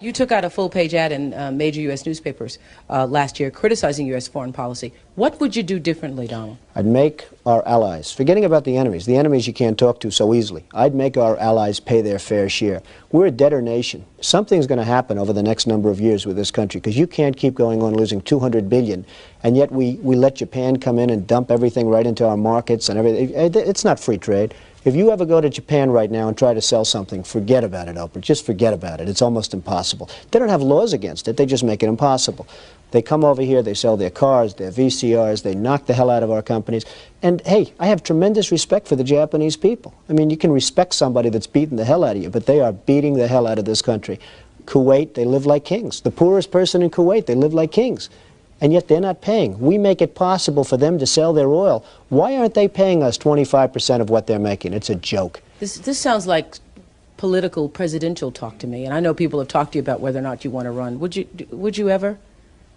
You took out a full-page ad in major U.S. newspapers last year criticizing U.S. foreign policy. What would you do differently, Donald? I'd make our allies, forgetting about the enemies you can't talk to so easily, I'd make our allies pay their fair share. We're a debtor nation. Something's going to happen over the next number of years with this country, because you can't keep going on losing $200 billion, and yet we let Japan come in and dump everything right into our markets and everything. It's not free trade. If you ever go to Japan right now and try to sell something, forget about it, Oprah. Just forget about it. It's almost impossible. They don't have laws against it. They just make it impossible. They come over here, they sell their cars, their VCRs, they knock the hell out of our companies. And, hey, I have tremendous respect for the Japanese people. I mean, you can respect somebody that's beating the hell out of you, but they are beating the hell out of this country. Kuwait, they live like kings. The poorest person in Kuwait, they live like kings. And yet they're not paying. We make it possible for them to sell their oil. Why aren't they paying us 25% of what they're making? It's a joke. This sounds like political presidential talk to me, and I know people have talked to you about whether or not you want to run. Would you ever?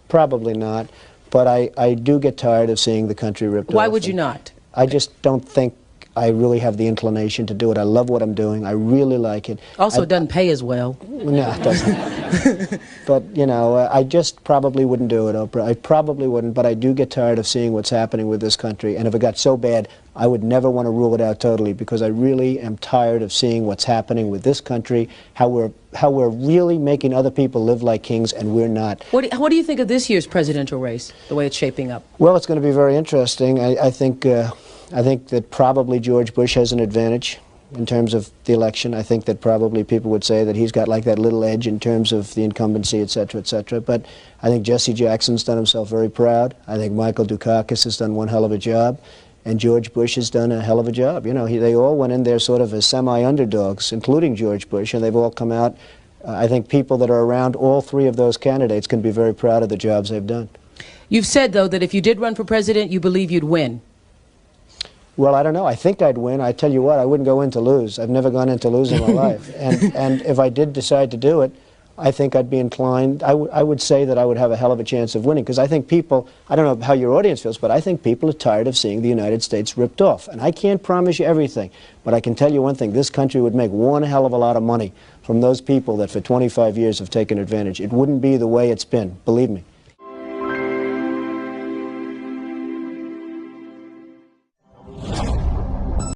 Probably not, but I do get tired of seeing the country ripped off. Why would you not? I just don't think I really have the inclination to do it. I love what I'm doing. I really like it. Also, it doesn't pay as well. No, it doesn't. But, you know, I just probably wouldn't do it, Oprah. I probably wouldn't, but I do get tired of seeing what's happening with this country. And if it got so bad, I would never want to rule it out totally, because I really am tired of seeing what's happening with this country, how we're really making other people live like kings, and we're not. What do you think of this year's presidential race, the way it's shaping up? Well, it's going to be very interesting. I think that probably George Bush has an advantage in terms of the election. I think that probably people would say that he's got like that little edge in terms of the incumbency, et cetera, et cetera. But I think Jesse Jackson's done himself very proud. I think Michael Dukakis has done one hell of a job. And George Bush has done a hell of a job. You know, they all went in there sort of as semi-underdogs, including George Bush, and they've all come out. I think people that are around all three of those candidates can be very proud of the jobs they've done. You've said, though, that if you did run for president, you believe you'd win. Well, I don't know. I think I'd win. I tell you what, I wouldn't go in to lose. I've never gone in to lose in my life. And if I did decide to do it, I think I'd be inclined, I would say that I would have a hell of a chance of winning, because I think people, I don't know how your audience feels, but I think people are tired of seeing the United States ripped off. And I can't promise you everything, but I can tell you one thing, this country would make one hell of a lot of money from those people that for 25 years have taken advantage. It wouldn't be the way it's been, believe me.